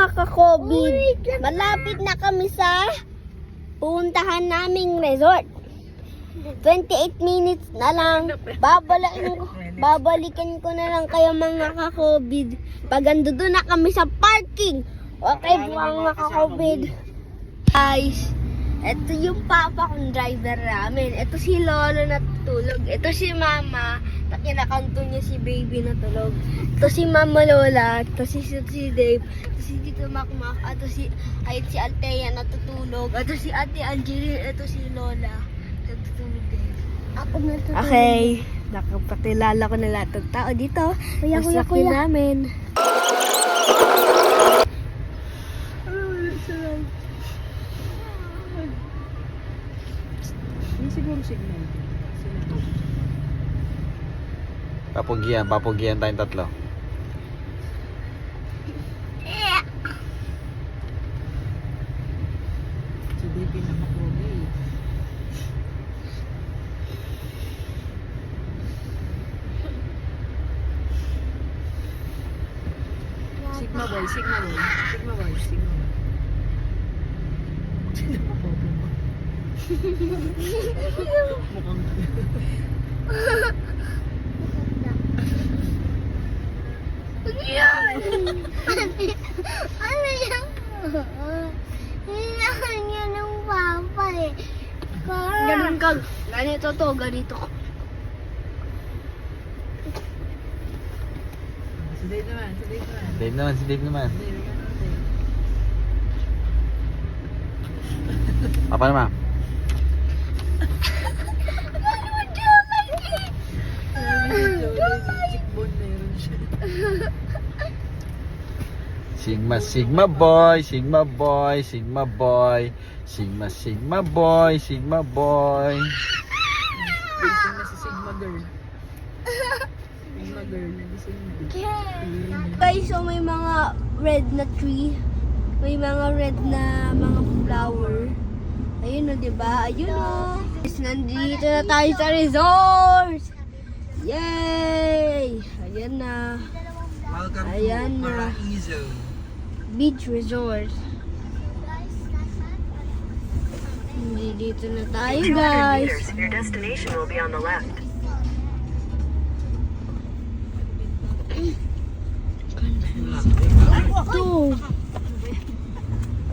mga ka-COVID, malapit na kami sa pupuntahan naming resort. 28 minutes na lang. Babalikan ko na lang kayo mga ka-COVID. Pag ando doon na kami sa parking. Okay po ang mga ka-COVID. Guys, ito yung papa kong driver namin. Ito si Lolo na tutulog. Ito si Mama. Kinakanto niya si baby na tulog. Ito si Mama Lola. Ito si Dave. Ito si Tito Makmak. Ito si Althea na tutulog. Ito si Ate Angeline. Ito si Lola. Tutulog din. Ako na tutulog. Okay. Nakapakilala ko na lahat ng tao dito. Kuya. Namin. Siguro signal. Papugian tayong tatlo. Si Baby na makuha. Sigma boy. Sino makuha mo? Mukhang Ano yan? Hinahan niya ng papa eh. Ganun ka. Ganito to, ganito. Si Dave naman. Apa naman? Sigma boy. Sigma boy. Basing na si Sigma girl. Guys, so may mga red na tree. May mga red na mga flower. Ayun o, diba? Ayun o. Nandito na tayo sa resort! Yay! Ayan na. Ayan na. Beach resort. Dito na tayo, guys. Your destination will be on the left. Ito.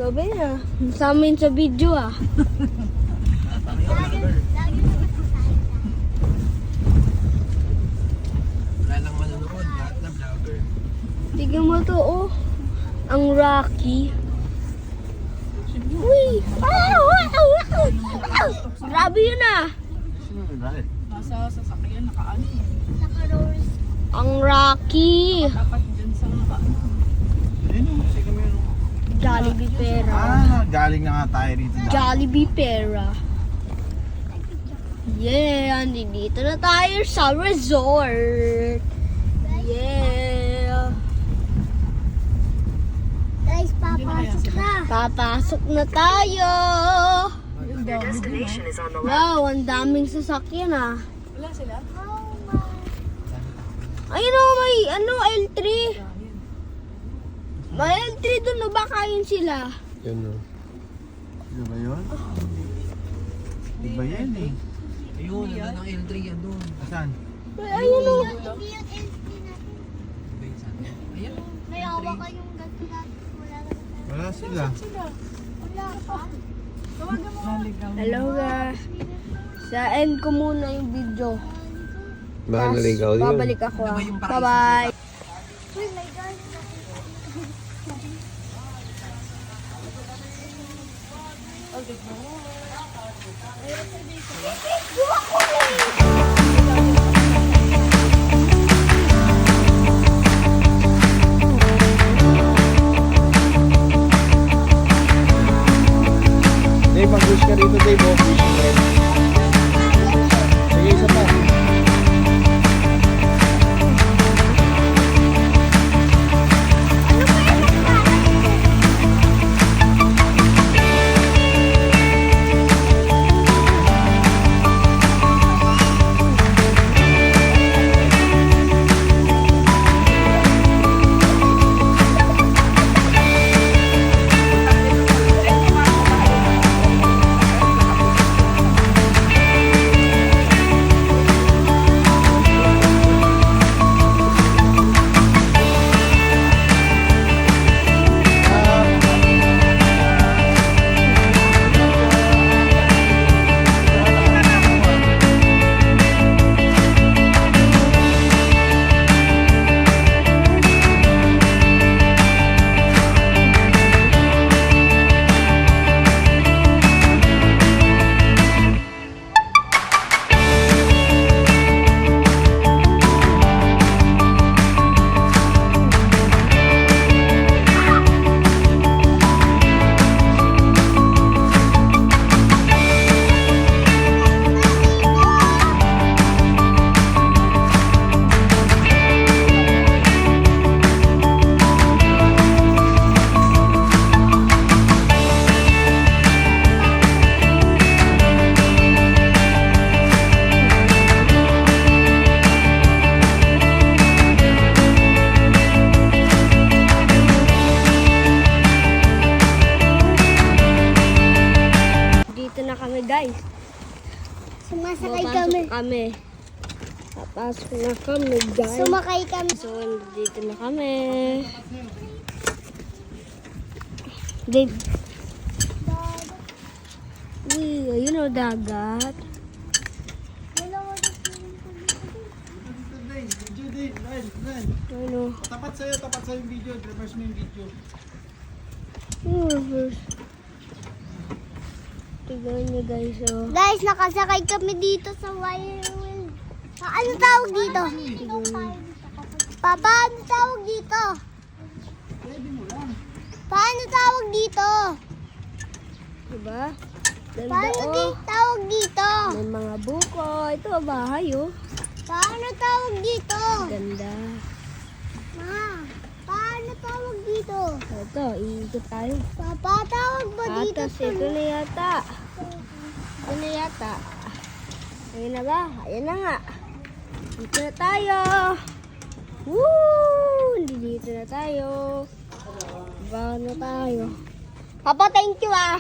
Gabi na. Nasama yun sa video ah. Wala lang manonood, lahat na vlogger. Tignan mo to oh. Ang Rocky. Uy! Grabe yun ah. Nasa sasakyan, nakaano. Ang Rocky. Dapat dyan sa nakaano. Jollibee Pera. Galing na nga tayo rito. Jollibee Pera. Yeah, dito na tayo sa resort. Yeah. Guys, papasok na tayo. Your destination is on the left. Wow, ang daming sasakyan ah. Wala sila? Ayun o, may L3. May L3 dun o, baka yun sila. Yan o. Ano ba yun? Di ba yan eh? Ayun, nandun ang L3 yan doon. Saan? Ayun o. Ayan. May awa kayong gato-gato. Wala sila. Wala pa. Hello guys. Sa end ko muna yung video. Baka naligaw yun. Babalik ako ah. Bye-bye. Dave, mag-wish ka rito, Dave. Oh, wish ka rin. Sige, isa pa. Sumasakay kami. Papasok na kami, guys. Sumakay kami. So, dito na kami. Uy, ayun o, dagat. Video din. Nine. Ano? Tapat sa'yo yung video. Reverse mo yung video. Tignan nyo guys, oh. Guys, nakasakay kami dito sa wire wheel. Ano tawag dito? Papa, ano tawag dito? Paano tawag dito? Diba? Ganda, paano tawag dito? May mga buko. Ito, bahay, oh. Paano tawag dito? Ganda. Ma, paano tawag dito? Ito, iikot tayo. Papa, tawag ba dito? Ito na yata. Ito na yata. Ayun na ba? Ayun na nga. Dito na tayo. Woo! Dito na tayo. Bawa na tayo. Papa, thank you ah.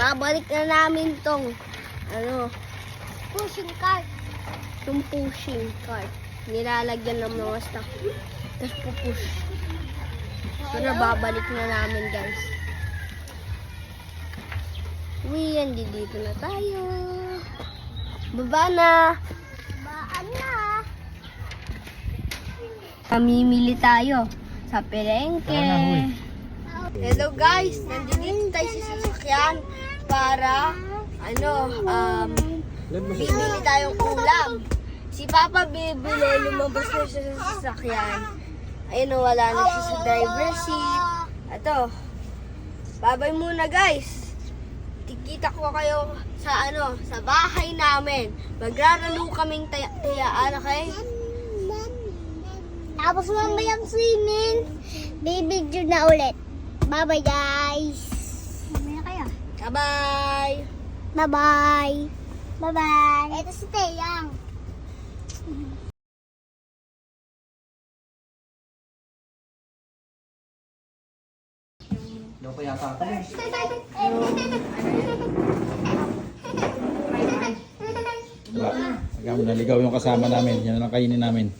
Babalik na namin tong pushing cart. Itong pushing cart. Nilalagyan ng mga stock. Tapos pupush. So babalik na namin guys. Uy, dito na tayo. Baba na. Babaan na. Mamimili tayo sa palengke. Hello guys, nandito tayo sa sasakyan para bibili tayong ulam. Si Papa bibili, lumabas na siya sa sasakyan. Ayun, wala na siya sa driver seat. Ito, babay muna guys. Tikita ko kayo sa sa bahay namin. Magraralo kaming tayaan, okay? Tapos mamayang swimming, bibidyo na ulit. Bye-bye guys. Mamaya kaya. Bye-bye. Bye-bye. Bye-bye. Ito si Teyang. Daw pa yata ako eh. Hanggang naligaw yung kasama namin. Yan ang kainin namin.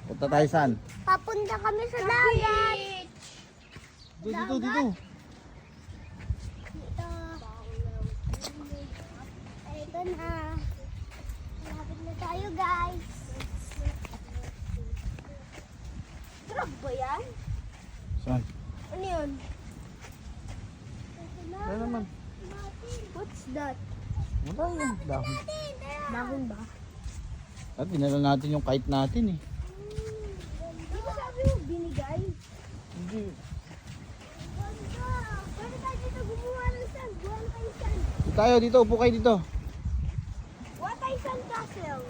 Punta tayo saan? Papunta kami sa dagat. Dito. Ito na. Malapit na tayo guys. Truck ba yan? Saan? Ano yun? Ano naman? What's that? Wala yan, dahon. Dahon ba? At dinala natin yung kite natin eh. Di ba sabi mo binigay? Hindi. Pwede tayo dito gumawa ng sand. Gawa na kayo sand. Tayo dito, upo kayo dito. Gawa tayo sand castle.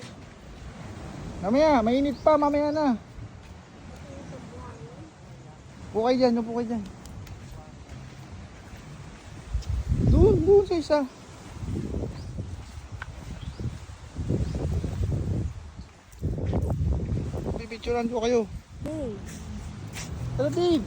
Mamaya, mainit pa, mamaya na. Upo kayo dyan, upo kayo dyan. Doon sa isa. Pipicturean ko kayo. Hey. Tara, Dave.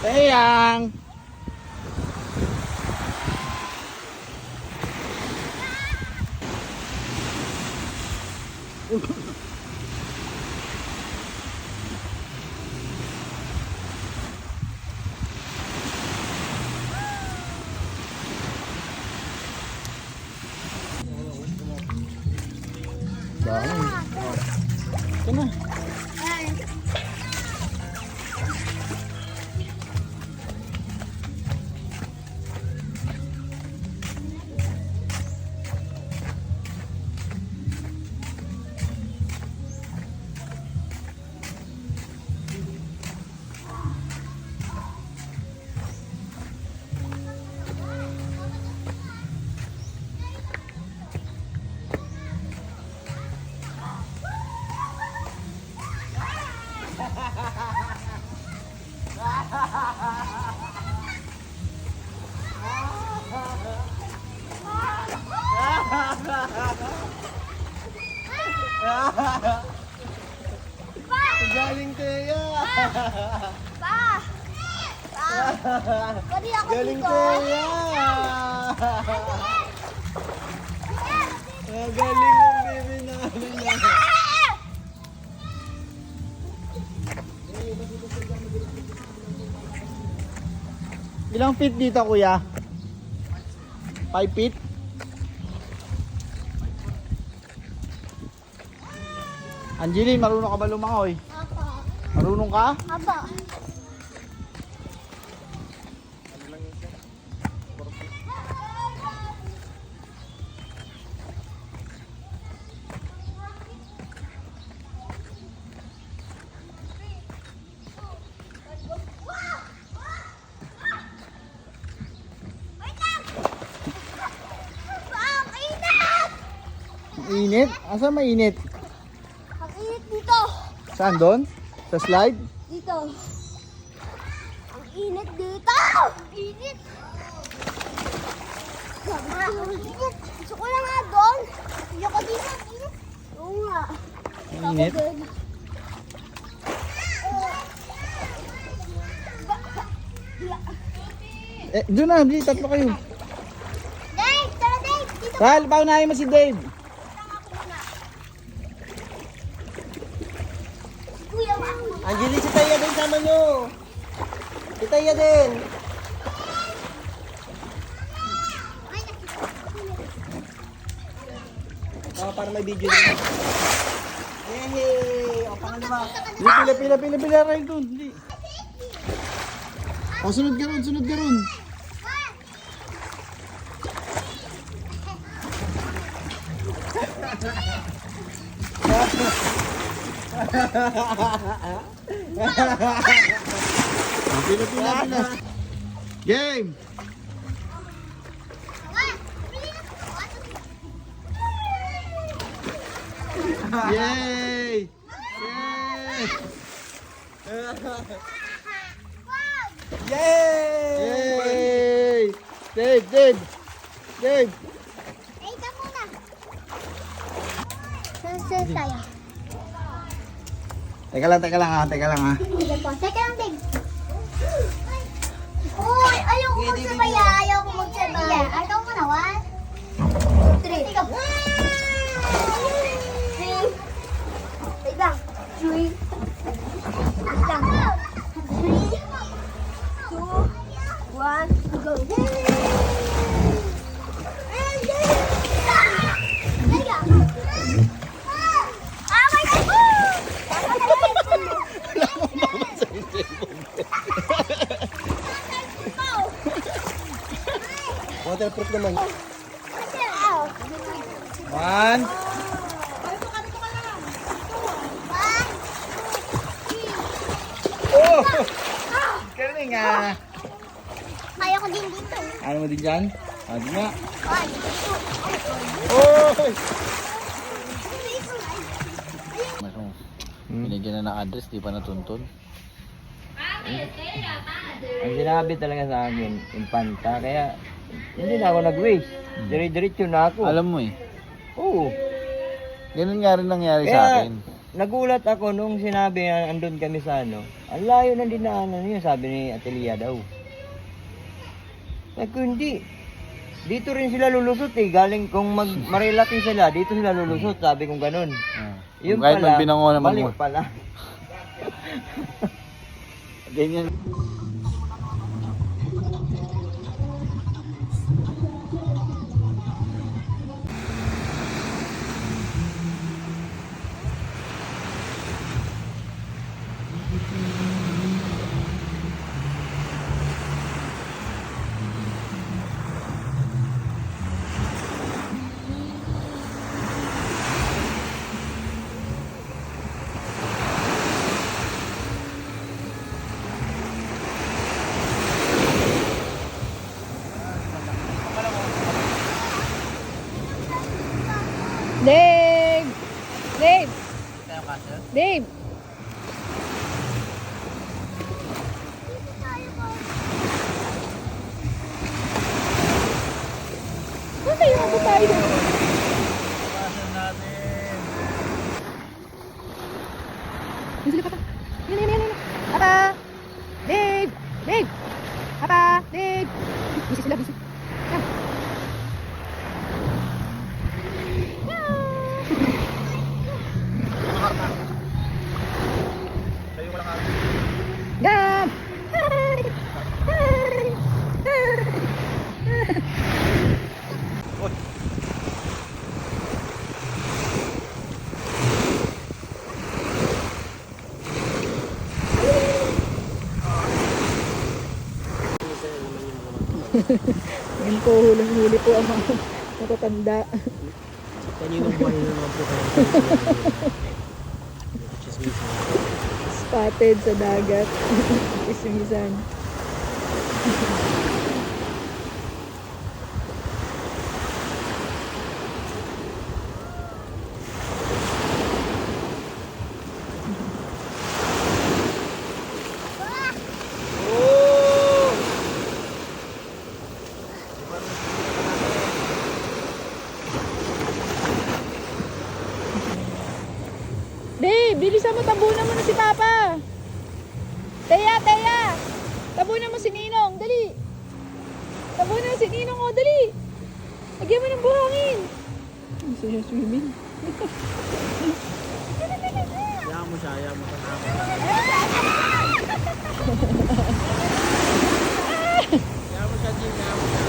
Sayang. Dahon. Ito na. Galing Teya. Pa! Pwede ako Galing dito. Teya. Galing yung baby namin na. Ilang feet dito, kuya? 5 feet? Angeline, marunong ka ba lumangoy? Apa. Marunong ka? Apa. Init? Asa mainit? Ang init dito. Saan doon? Sa slide? Dito. Ang init dito. Ang init. Ang init. Gusto ko lang nga doon. Hindi ko dito. Ang init. Oo nga. Ang init? Ako din. Doon na, di, tatlo kayo. Dave! Tara Dave! Dito Ral, paunahin mo si Dave. lang ako muna. Kuya, ako. Angeline, si Teya din sama nyo. Si Teya din. Ay, nakita. Oh, para may video din. Yehey! O, pangalawa. Pila rin doon. Hindi. O, sunod ka ron, sunod ka ron. Pila. Game! Yay! Yay! Yay! Dave! Dave! Dave! Ay, ito muna. Saan tayo? Teka lang ha, teka lang ha. Sige po. Teka lang, Dave. Uy, ayoko magsabay. Ayoko magsabay. Ito muna. 1, 3. Ikaw. Wait lang. 3. Wait lang. 3, 2, 1, go. Waterproof naman. 1. Oh! Galing ah. Kaya ko din dito. Ano mo din dyan? Di nga. 1, 2, Oh! Binigyan na ng address, di pa natuntun. Ang sinabi talaga sa akin, impanta, kaya hindi na ako nag-waste. Dire-diretso na ako. Alam mo eh. Oo. Ganun nga rin nangyari sa Kaya akin. nagulat ako nung sinabi na andun kami sa ano. Ang layo ng dinaanan niya, sabi ni Atelia daw. Sabi ko, hindi. Dito rin sila lulusot eh. Galing kung marilating sila, dito sila lulusot. Sabi kong ganun. Yung Kahit pala, magbinango naman balik mo. pala. Ganyan. Dave! Dave! Dave! Ano yung ako tayo? Yan sila papa. Yan. Papa! Dave! Dave! Papa! Dave! Busy sila, busy. Yan. Gab! Ngayon po, huling-huli po ang mga matatanda. Kaninong buhay naman po kayo? Spotted sa dagat. Ismisan. Dave, bilisan mo, tabunan mo na si Papa. Teya! Tabunan mo si Ninong, dali. Tabunan mo si Ninong, oh, dali. Lagyan mo ng buhangin. Gusto niya swimming. Ayaw mo siya, ayaw mo siya. Ayaw mo siya, Jim. Ayaw mo siya.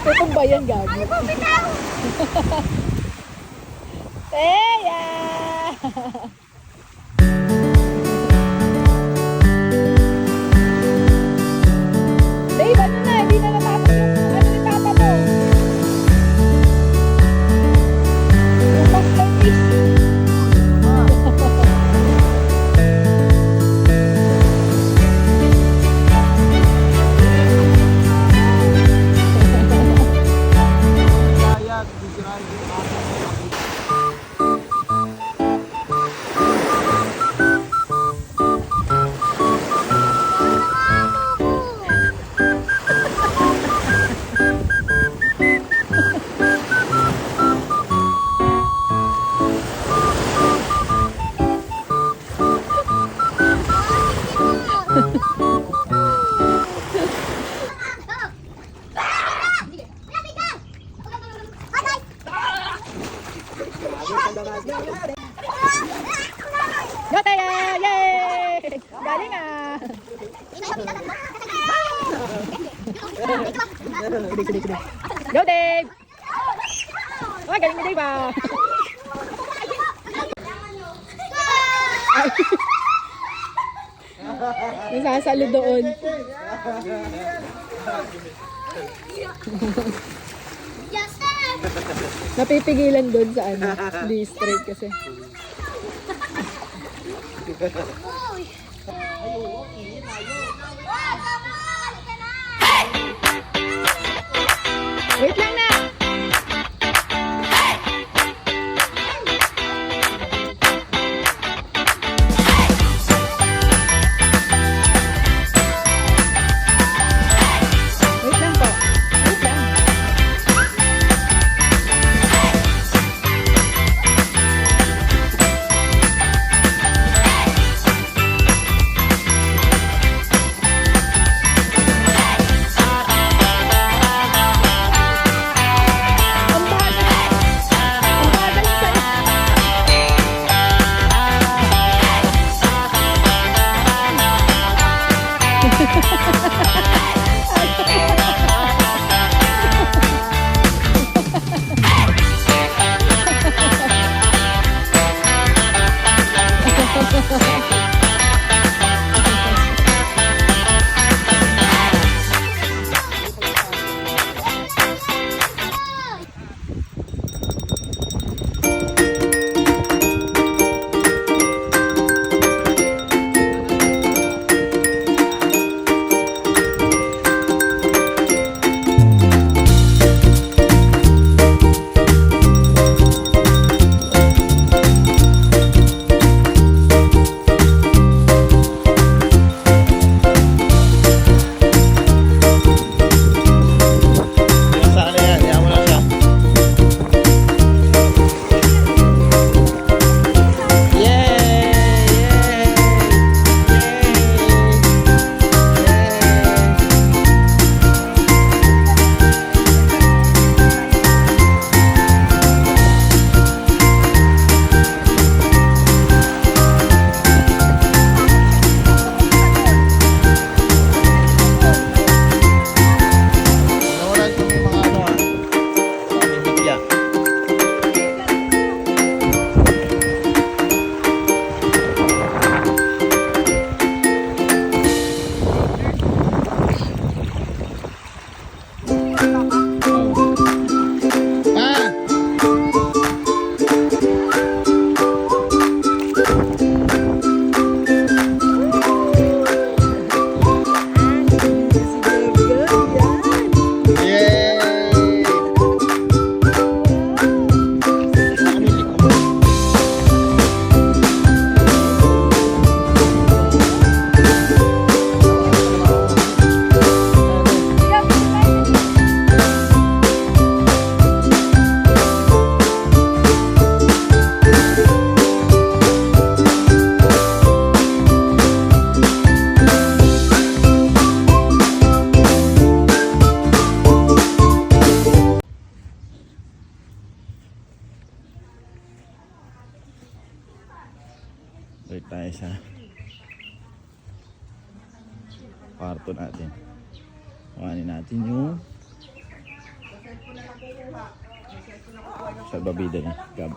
Itong bayan, gabi. Teya! Dave, ano na? Hindi na natapos yung ano ni Papa mo. Yung masterpiece. Kaya, sisirahin yung ating Go, Dave! Oh, galing ni Dave ah! Nasasalo doon. Napipigilan doon sa ano, di straight kasi. Wait lang na! Wait lang po. Wait lang. Ang bagal sa Saan na yan? Yan mo lang siya. Nawalan ko yung mga ano ah. Pamimigya. Ah! Yay! Balik tayo sa kwarto natin. Kuhanin natin yung salbabida niya. Gab.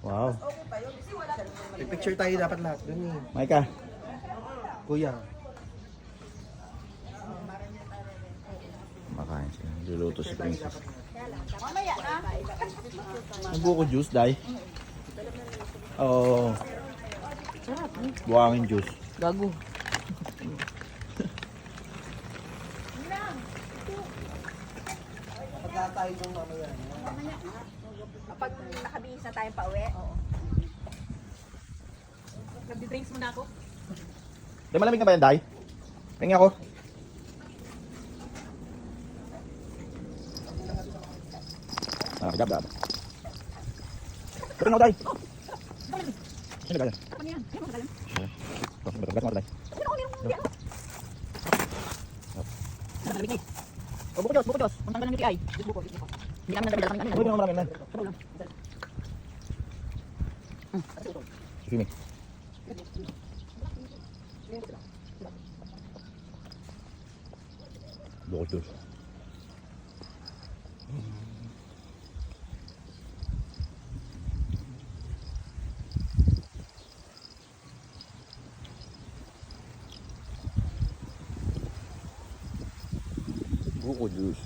Wow. Picture tayo dapat lahat dun eh. Maika. Kuya. Makain sila. Luluto si Princess. Ang buko juice, Day. Oo. Buhangin juice. Gago. Pagkatayo dong mamaya. Kapag nakabihis na tayong pauwi. Oo. Nagdi-drinks muna ako. Day, malamig na ba yan, Day? Tingin ako. Gab. Pero na, Day. Sino ba yan? Ano yan? Ano ba yan? Ba't mo, Day? Malamig na eh. O, buko Diyos. Ang tanggal ng UTI. Buko. Hindi namin nagdala kami ano. Pwede mo maraming na. Sini. Bagus. Buku jus.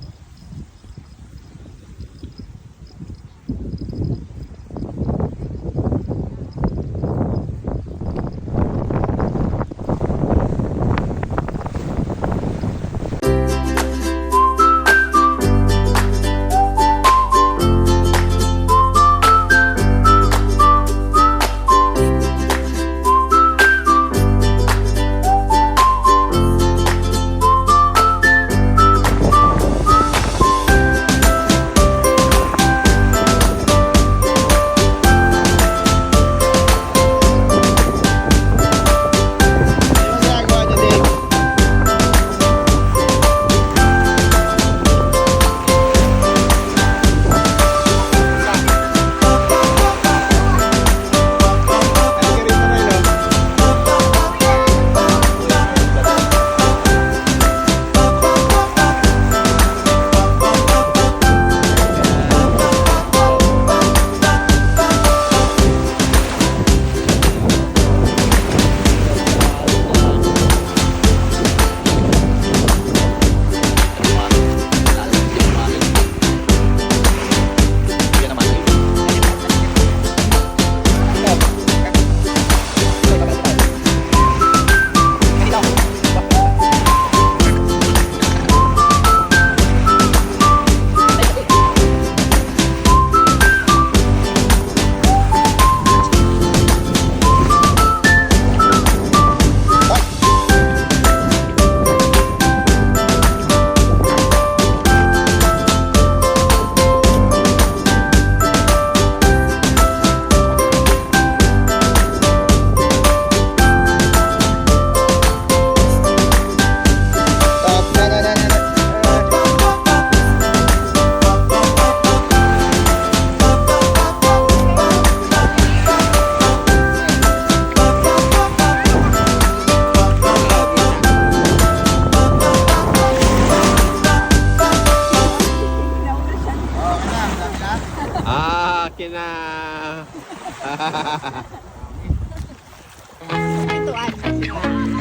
Akin na.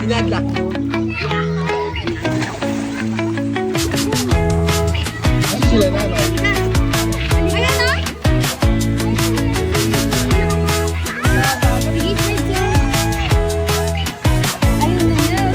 Inadla. Sila na, no? Ayan na! Ayun na yan.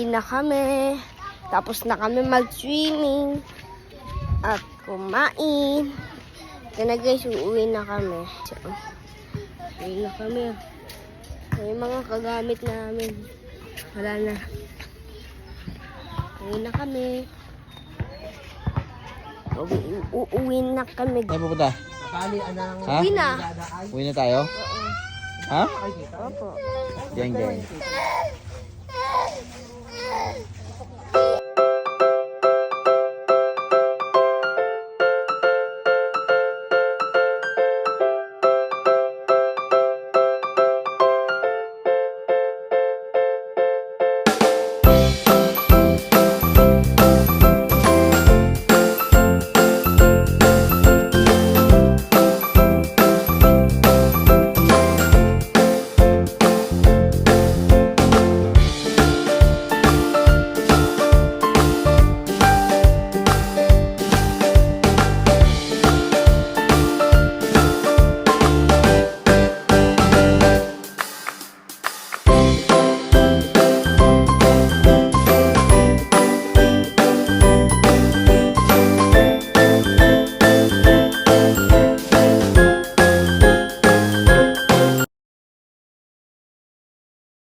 Na kami. Tapos na kami mag-swimming at kumain. Ito na guys, uuwi na kami. So, uuwi na kami. May mga kagamit namin. Wala na. Uuwi na kami. Uuwi na kami. Saan pupunta? Ha? Uwi na. Uwi na tayo? Ha? Opo. Yan guys.